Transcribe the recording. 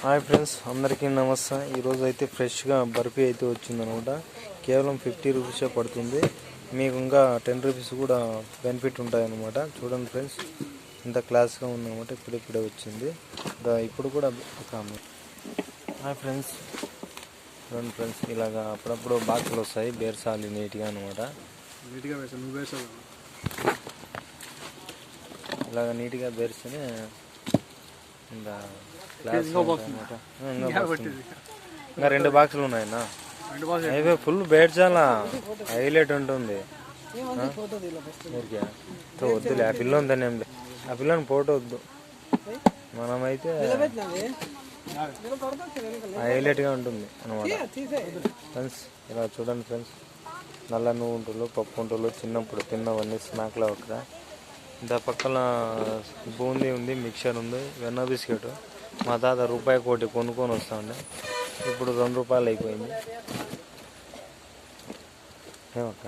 Hi friends, అందరికీ నమస్తే. ఈరోజు అయితే ఫ్రెష్గా బర్ఫీ అయితే వచ్చిందనమాట. కేవలం 50 రూపీసే పడుతుంది. మీకు ఇంకా 10 రూపీస్ కూడా బెనిఫిట్ ఉంటాయన్నమాట. చూడండి ఫ్రెండ్స్, ఇంత క్లాస్గా ఉందన్నమాట. ఇప్పుడే వచ్చింది. ఇప్పుడు కూడా ఒక హాయ్ ఫ్రెండ్స్, చూడండి ఫ్రెండ్స్, ఇలాగా అప్పుడప్పుడు బాక్సులు వస్తాయి బేర్సాలి నీట్గా అనమాట. ఇలాగ నీట్గా బేర్స్తేనే ఇంకా ఇంకా 2 బాక్సులు ఉన్నాయన్నా. అయితే ఫుల్ బేడ్చాలా, హైలైట్ ఉంటుంది. వద్దులే, ఆ పిల్లని తనేంలే, ఆ పిల్లని ఫోటో వద్దు. మనమైతే హైలైట్గా ఉంటుంది అనమాట. ఫ్రెండ్స్, ఇలా చూడండి ఫ్రెండ్స్, నల్ల నువ్వు ఉంటులు, పప్పు ఉంటులు, చిన్నప్పుడు తిన్నవన్నీ స్నాక్లో అక్కడ. ఇంత పక్కన బూందీ ఉంది, మిక్చర్ ఉంది, వెన్న బిస్కెట్. మా తాత రూపాయి కోటి కొనుక్కొని వస్తా ఉండే, ఇప్పుడు 2 రూపాయలు అయిపోయింది. ఏమక్క